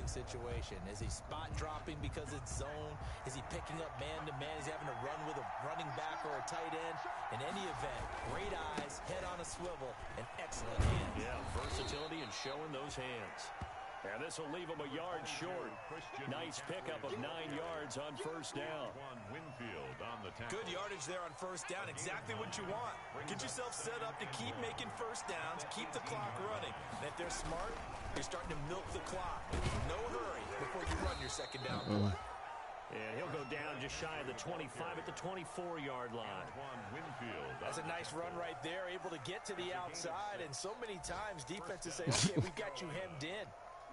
Speaker 4: Situation. Is he spot dropping because it's zone? Is he picking up man-to-man? Is he having to run with a running back or a tight end? In any event, great eyes, head on a swivel, and excellent hands.
Speaker 2: Yeah, versatility and showing those hands. And this will leave him a yard short. Nice pickup of 9 yards on first down.
Speaker 4: Good yardage there on first down. Exactly what you want. Get yourself set up to keep making first downs, keep the clock running. And if they're smart, you're starting to milk the clock. No hurry before you run your second down play.
Speaker 2: And he'll go down just shy of the 25 at the 24-yard line.
Speaker 4: That's a nice run right there, able to get to the outside. And so many times defenses say, okay, we've got you hemmed in.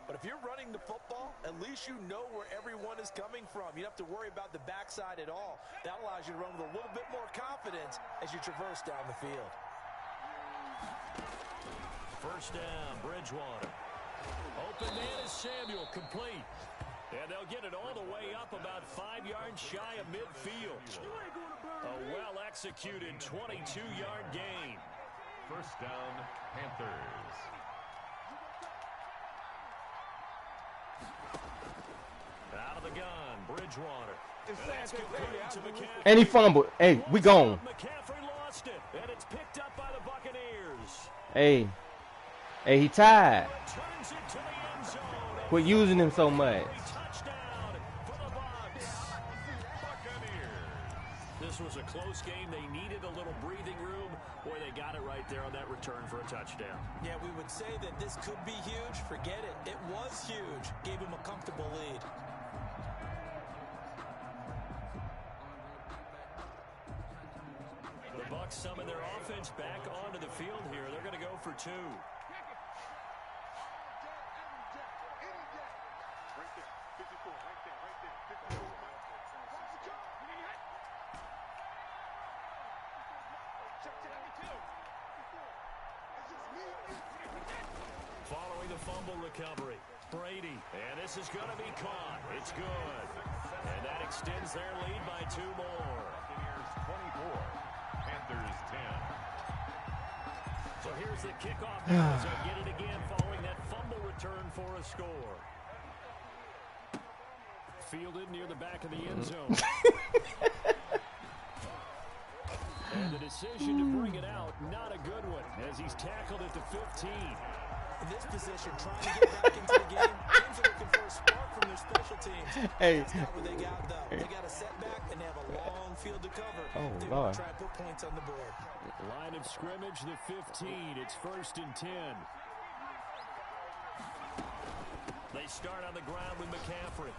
Speaker 4: But if you're running the football, at least you know where everyone is coming from. You don't have to worry about the backside at all. That allows you to run with a little bit more confidence as you traverse down the field.
Speaker 2: First down, Bridgewater. Open man is Samuel, complete. And they'll get it all the way up about 5 yards shy of midfield. A well-executed 22-yard gain.
Speaker 5: First down, Panthers.
Speaker 2: Out of the gun, Bridgewater. That's complete to McCaffrey.
Speaker 1: And he fumbled. Hey, we gone.
Speaker 2: McCaffrey lost it, and it's picked up by the Buccaneers.
Speaker 1: Hey, he tied.
Speaker 2: Turns it to the end zone.
Speaker 1: Quit using him so much.
Speaker 2: Touchdown for the Bucs. This was a close game. They needed a little breathing room. Boy, they got it right there on that return for a touchdown.
Speaker 4: Yeah, we would say that this could be huge. Forget it. It was huge. Gave him a comfortable lead.
Speaker 2: The Bucs summon their offense back onto the field here. They're going to go for 2. Following the fumble recovery, Brady. And this is going to be caught. It's good. And that extends their lead by 2 more.
Speaker 5: Buccaneers 24, Panthers 10.
Speaker 2: So here's the kickoff. They'll get it again following that fumble return for a score. Fielded near the back of the end zone. And the decision to bring it out, not a good one, as he's tackled at the 15.
Speaker 4: In this position, trying to get back into the game, teams are looking for a spark from their special teams.
Speaker 1: Hey.
Speaker 4: That's not what they got, though. They got a setback, and they have a long field to cover.
Speaker 1: Oh,
Speaker 4: they
Speaker 1: Lord.
Speaker 4: want to try and put points on the board.
Speaker 2: Line of scrimmage, the 15. It's 1st and 10. They start on the ground with McCaffrey.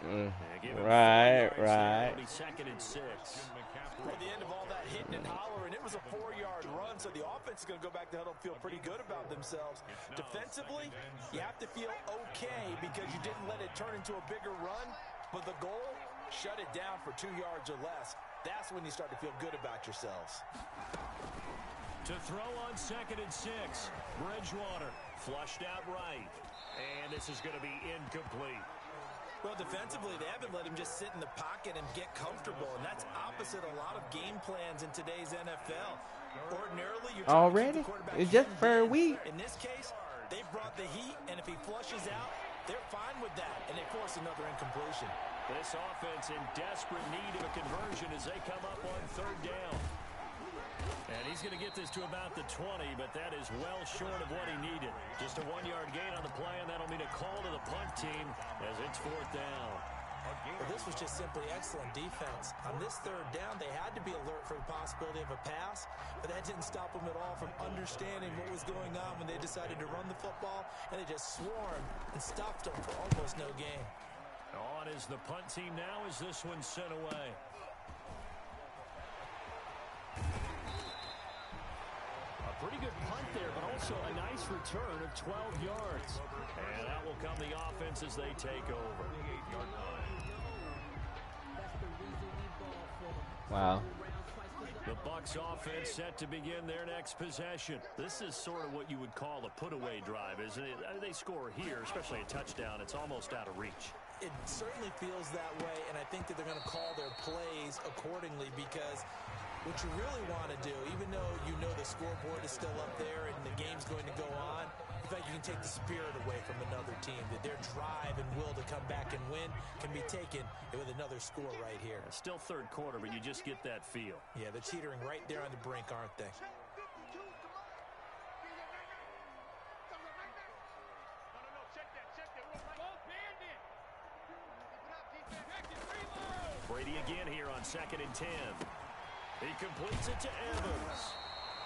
Speaker 1: Right.
Speaker 2: It'll be 2nd and 6.
Speaker 4: At the end of all that hitting and hollering, it was a 4-yard run, so the offense is going to go back to huddle and feel pretty good about themselves. Defensively, you have to feel okay because you didn't let it turn into a bigger run, but the goal, shut it down for 2 yards or less. That's when you start to feel good about yourselves.
Speaker 2: To throw on 2nd and 6, Bridgewater flushed out right, and this is going to be incomplete.
Speaker 4: Well, defensively, they haven't let him just sit in the pocket and get comfortable, and that's opposite a lot of game plans in today's NFL. Ordinarily, you're trying to keep the quarterback
Speaker 1: it's just for a week.
Speaker 4: In this case, they brought the heat, and if he flushes out, they're fine with that, and they force another incompletion.
Speaker 2: This offense in desperate need of a conversion as they come up on 3rd down. And he's going to get this to about the 20, but that is well short of what he needed. Just a 1-yard gain on the play, and that'll mean a call to the punt team as it's 4th down.
Speaker 4: Well, this was just simply excellent defense. On this 3rd down, they had to be alert for the possibility of a pass, but that didn't stop them at all from understanding what was going on when they decided to run the football, and they just swarmed and stuffed them for almost no gain.
Speaker 2: On is the punt team now as this one's sent away. Pretty good punt there, but also a nice return of 12 yards. And that will come the offense as they take over.
Speaker 1: Wow.
Speaker 2: The Bucs offense set to begin their next possession. This is sort of what you would call a put-away drive, isn't it? They score here, especially a touchdown. It's almost out of reach.
Speaker 4: It certainly feels that way, and I think that they're going to call their plays accordingly because what you really want to do, even though you know the scoreboard is still up there and the game's going to go on, in fact, you can take the spirit away from another team, that their drive and will to come back and win can be taken with another score right here.
Speaker 2: Still 3rd quarter, but you just get that feel.
Speaker 4: Yeah, they're teetering right there on the brink, aren't they?
Speaker 2: Brady again here on 2nd and 10. He completes it to Evans.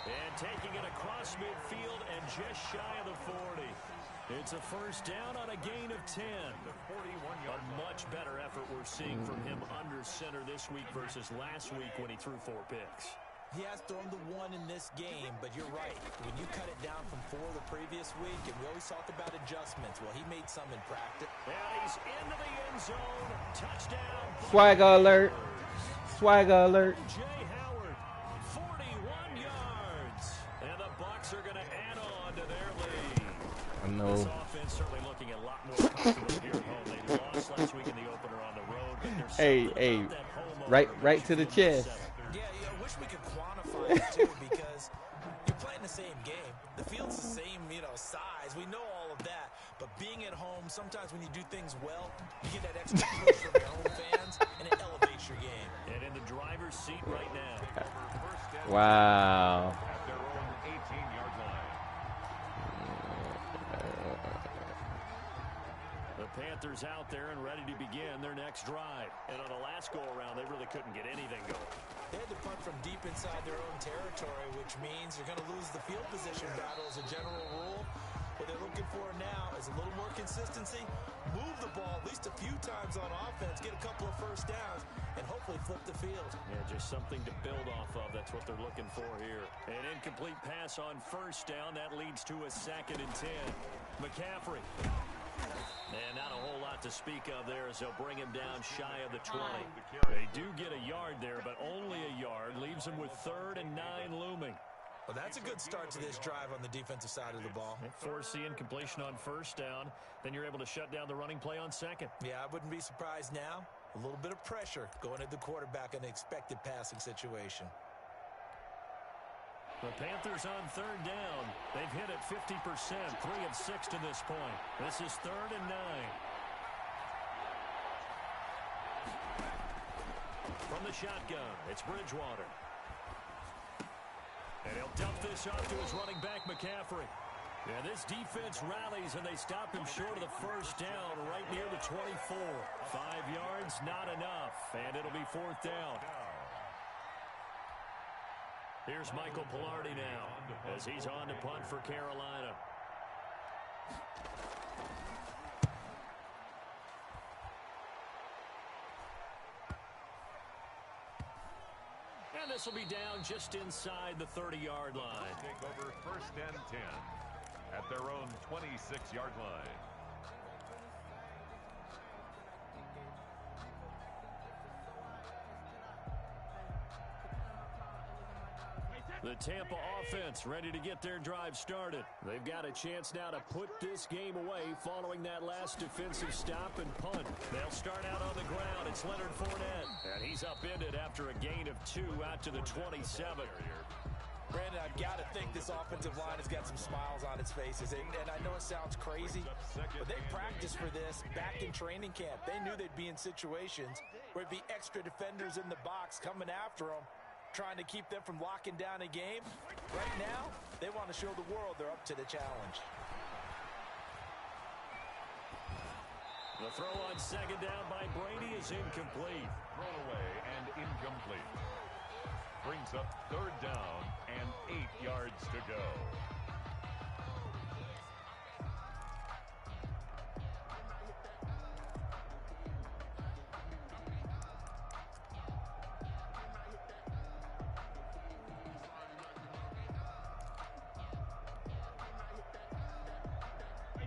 Speaker 2: And taking it across midfield and just shy of the 40. It's a 1st down on a gain of 10. A much better effort we're seeing from him under center this week versus last week when he threw 4 picks.
Speaker 4: He has thrown the 1 in this game, but you're right. When you cut it down from 4 the previous week, and we always talk about adjustments, well, he made some in practice.
Speaker 2: And he's into the end zone. Touchdown.
Speaker 1: Swagger alert. Swagger alert.
Speaker 2: Jay Howard, 41 yards. And the Bucs are going to add on to their lead.
Speaker 1: I know.
Speaker 2: This offense certainly looking a lot more comfortable here at home. They lost last week in the opener on the road, but there's
Speaker 1: Hey,
Speaker 2: that home
Speaker 1: right to the chest.
Speaker 4: Yeah, I wish we could quantify it, too, because you're playing the same game. The field's the same, size. We know all of that. But being at home, sometimes when you do things well, you get that extra push from your home fans, and it elevates your game.
Speaker 2: And in the driver's seat right now.
Speaker 1: Wow.
Speaker 5: At their own 18-yard line.
Speaker 2: The Panthers out there and ready to begin their next drive. And on the last go-around, they really couldn't get anything going.
Speaker 4: They had to punt from deep inside their own territory, which means you're going to lose the field position battle as a general rule. What they're looking for now is a little more consistency, move the ball at least a few times on offense, get a couple of 1st downs, and hopefully flip the field.
Speaker 2: Yeah, just something to build off of. That's what they're looking for here. An incomplete pass on 1st down. That leads to a 2nd and 10. McCaffrey. And not a whole lot to speak of there as they'll bring him down shy of the 20. They do get a yard there, but only a yard. Leaves him with 3rd and 9 looming.
Speaker 4: Well, that's a good start to this drive on the defensive side of the ball.
Speaker 2: Force the incompletion on first down. Then you're able to shut down the running play on second.
Speaker 4: Yeah, I wouldn't be surprised now. A little bit of pressure going at the quarterback in an expected passing situation.
Speaker 2: The Panthers on third down. They've hit it 50%, 3 of 6 to this point. This is 3rd and 9. From the shotgun, it's Bridgewater. And he'll dump this off to his running back, McCaffrey. Yeah, this defense rallies, and they stop him short of the first down right near the 24. 5 yards, not enough, and it'll be 4th down. Here's Michael Pilardi now as he's on to punt for Carolina. And this will be down just inside the 30-yard line.
Speaker 5: Take over 1st and 10 at their own 26-yard line.
Speaker 2: The Tampa offense ready to get their drive started. They've got a chance now to put this game away following that last defensive stop and punt. They'll start out on the ground. It's Leonard Fournette. And he's upended after a gain of 2 out to the 27.
Speaker 4: Brandon, I've got to think this offensive line has got some smiles on its faces. And I know it sounds crazy, but they practiced for this back in training camp. They knew they'd be in situations where it'd be extra defenders in the box coming after them, trying to keep them from locking down a game. Right now, they want to show the world they're up to the challenge.
Speaker 2: The throw on second down by Brady is incomplete.
Speaker 5: Thrown away and incomplete. Brings up 3rd down and 8 yards to go.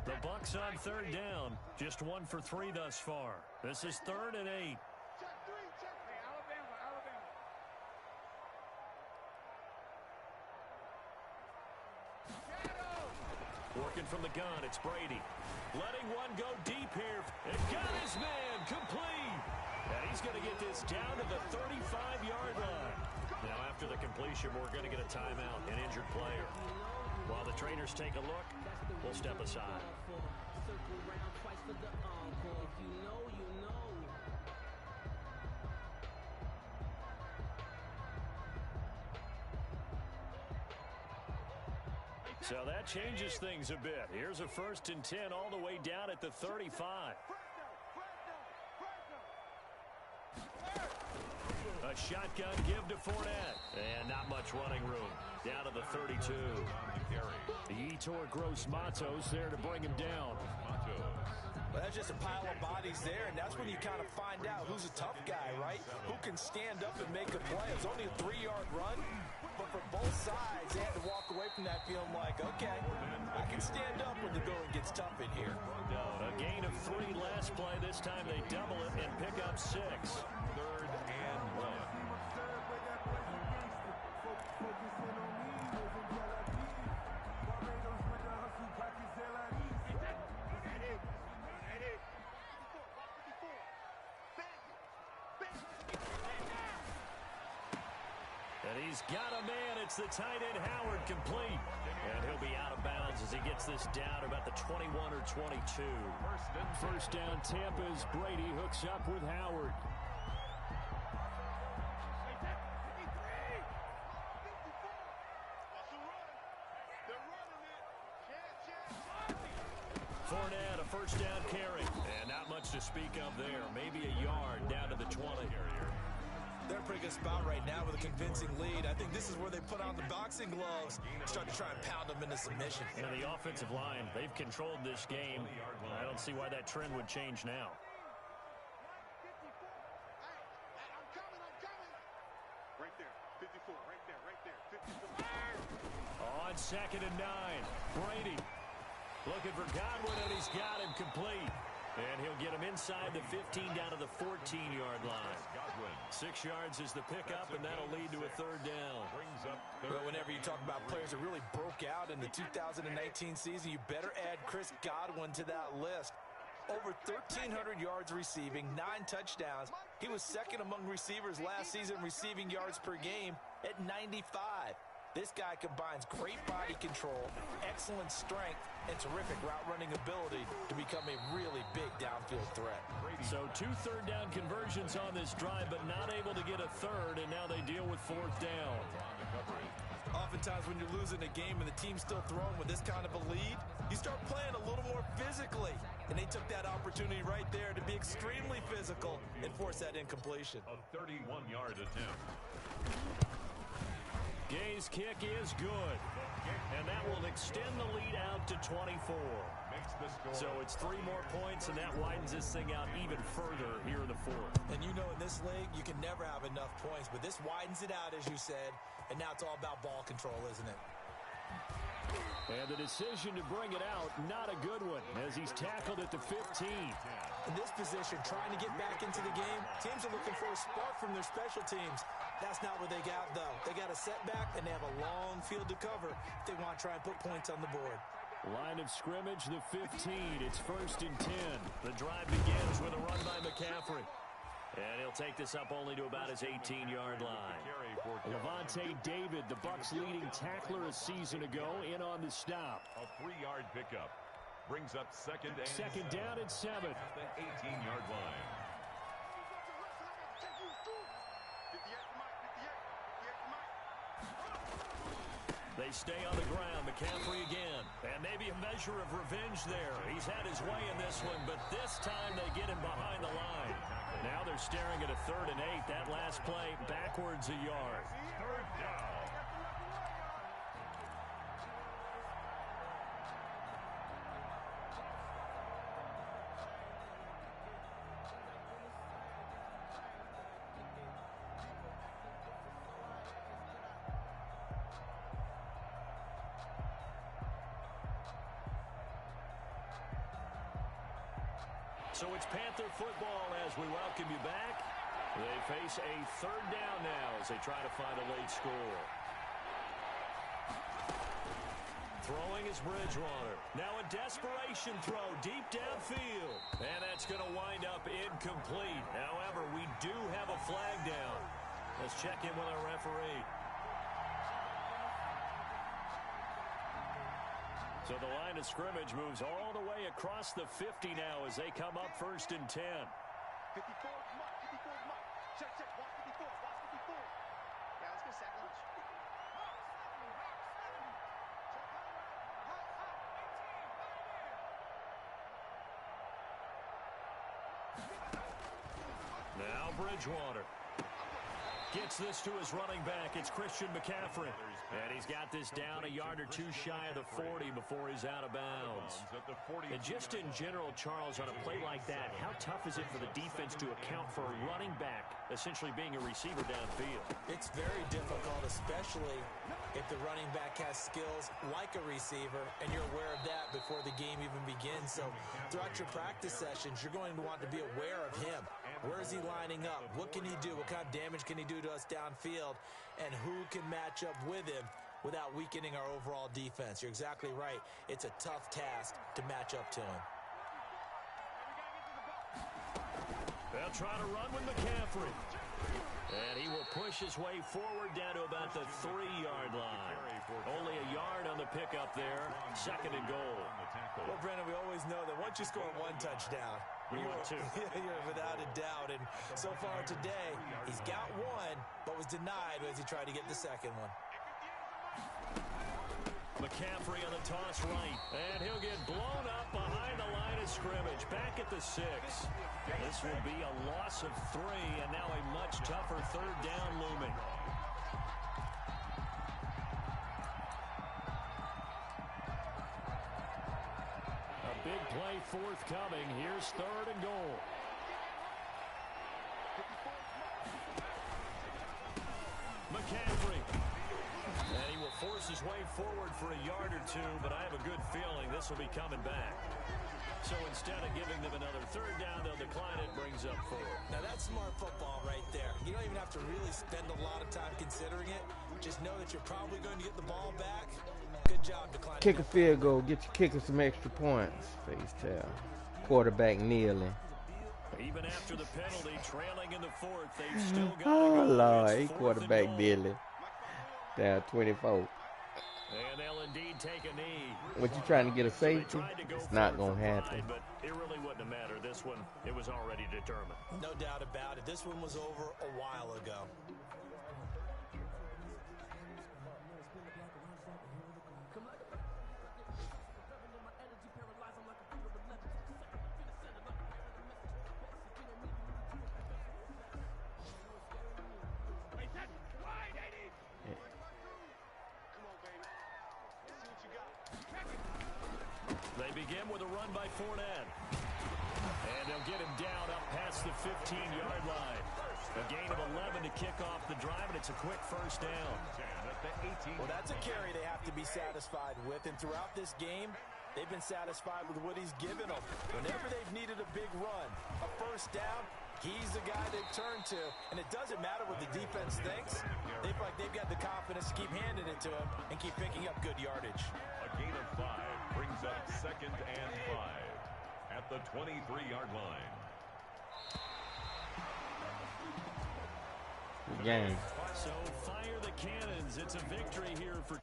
Speaker 2: The Bucs on 3rd down. Just 1 for 3 thus far. This is 3rd and 8. Working from the gun, it's Brady. Letting one go deep here. And got his man complete. And he's going to get this down to the 35-yard line. Now, after the completion, we're going to get a timeout, an injured player. While the trainers take a look, we'll step aside. So that changes things a bit. Here's a 1st and 10 all the way down at the 35. A shotgun give to Fournette. And not much running room. Down to the 32. Yetur Gross-Matos there to bring him down.
Speaker 4: Well, that's just a pile of bodies there, and that's when you kind of find out who's a tough guy, right? Who can stand up and make a play. It's only a 3-yard run, but for both sides, they had to walk away from that feeling like, okay, I can stand up when the going gets tough in here.
Speaker 2: A gain of 3 last play. This time they double it and pick up 6.
Speaker 5: 3rd and 1.
Speaker 2: And he's got a man. It's the tight end, Howard, complete. And he'll be out of bounds as he gets this down about the 21 or 22. First down, Tampa's Brady hooks up with Howard. Fournette, a first down carry. And not much to speak of there. Maybe a yard down to the 20.
Speaker 4: They're in a pretty good spot right now with a convincing lead. I think this is where they put on the boxing gloves, start to try and pound them into submission.
Speaker 2: And the offensive line, they've controlled this game. I don't see why that trend would change now.
Speaker 3: Right there, 54, right there, 54.
Speaker 2: On 2nd and 9, Brady looking for Godwin, and he's got him complete. And he'll get him inside the 15 down to the 14-yard line. 6 yards is the pickup, and that'll lead to a third down.
Speaker 4: Well, whenever you talk about players that really broke out in the 2019 season, you better add Chris Godwin to that list. Over 1,300 yards receiving, 9 touchdowns. He was second among receivers last season receiving yards per game at 95. This guy combines great body control, excellent strength, and terrific route running ability to become a really big downfield threat.
Speaker 2: So 2 third-down conversions on this drive, but not able to get a third, and now they deal with 4th down.
Speaker 4: Oftentimes when you're losing a game and the team's still throwing with this kind of a lead, you start playing a little more physically. And they took that opportunity right there to be extremely physical and force that incompletion.
Speaker 5: A 31-yard attempt.
Speaker 2: Gay's kick is good, and that will extend the lead out to 24. So it's 3 more points, and that widens this thing out even further here in the 4th.
Speaker 4: And you know in this league, you can never have enough points, but this widens it out, as you said, and now it's all about ball control, isn't it?
Speaker 2: And the decision to bring it out, not a good one, as he's tackled at the 15.
Speaker 4: In this position, trying to get back into the game, teams are looking for a spark from their special teams. That's not what they got, though. They got a setback, and they have a long field to cover if they want to try and put points on the board.
Speaker 2: Line of scrimmage, the 15. It's 1st and 10. The drive begins with a run by McCaffrey. And he'll take this up only to about his 18-yard line. Levante David, the Bucs' leading tackler a season ago, in on the stop.
Speaker 5: A 3-yard pickup brings up second
Speaker 2: down and 7.
Speaker 5: At the 18-yard line.
Speaker 2: They stay on the ground. McCaffrey again. And maybe a measure of revenge there. He's had his way in this one, but this time they get him behind the line. Now they're staring at a 3rd and 8. That last play backwards a yard.
Speaker 5: 3rd down.
Speaker 2: So it's Panther football as we welcome you back. They face a 3rd down now as they try to find a late score. Throwing is Bridgewater. Now a desperation throw deep downfield. And that's going to wind up incomplete. However, we do have a flag down. Let's check in with our referee. So the line of scrimmage moves all the way across the 50 now as they come up 1st and 10.
Speaker 3: 54, mark, 54, mark. Check, watch 54, watch 54. Yeah, let's get sack lunch.
Speaker 2: Now Bridgewater gets this to his running back. It's Christian McCaffrey. And he's got this down a yard or 2 shy of the 40 before he's out of bounds. And just in general, Charles, on a play like that, how tough is it for the defense to account for a running back essentially being a receiver downfield?
Speaker 4: It's very difficult, especially if the running back has skills like a receiver, and you're aware of that before the game even begins. So throughout your practice sessions, you're going to want to be aware of him. Where is he lining up? What can he do? What kind of damage can he do to us downfield? And who can match up with him without weakening our overall defense? You're exactly right. It's a tough task to match up to him.
Speaker 2: They'll try to run with McCaffrey. And he will push his way forward down to about the 3-yard line. Only a yard on the pickup there. 2nd and goal.
Speaker 4: Well, Brandon, we always know that once you score 1 touchdown,
Speaker 2: you want 2.
Speaker 4: You're without a doubt. And so far today, he's got 1, but was denied as he tried to get the 2nd one.
Speaker 2: McCaffrey on the toss right. And he'll get blown up behind the line of scrimmage. Back at the 6. This will be a loss of 3, and now a much tougher 3rd down looming. A big play forthcoming. Here's 3rd and goal. McCaffrey. And he will force his way forward for a yard or 2, but I have a good feeling this will be coming back. So instead of giving them another 3rd down, they'll decline it, brings up 4.
Speaker 4: Now that's smart football right there. You don't even to really spend a lot of time considering it. Just know that you're probably going to get the ball back. Good job declining.
Speaker 1: Kick a field goal. Get your kicker some extra points. Face towel. Quarterback kneeling.
Speaker 2: Even after the penalty, trailing in the fourth, they've still got
Speaker 1: Oh, Lord. He quarterback kneeling. Down 24.
Speaker 2: And they'll indeed take a knee.
Speaker 1: What you trying to get a safety? It's not going to happen.
Speaker 2: But it really wouldn't have mattered. This one, it was already determined.
Speaker 4: No doubt about it. This one was over a while ago.
Speaker 2: They begin with a run by Fournette. And they'll get him down up past the 15-yard line. A gain of 11 to kick off the drive, and it's a quick first down.
Speaker 4: Well, that's a carry they have to be satisfied with. And throughout this game, they've been satisfied with what he's given them. Whenever they've needed a big run, a first down, he's the guy they've turned to. And it doesn't matter what the defense thinks. They feel like they've got the confidence to keep handing it to him and keep picking up good yardage.
Speaker 5: A gain of 5 brings up 2nd and 5 at the 23-yard line.
Speaker 1: Good game.
Speaker 2: So fire the cannons. It's a victory here for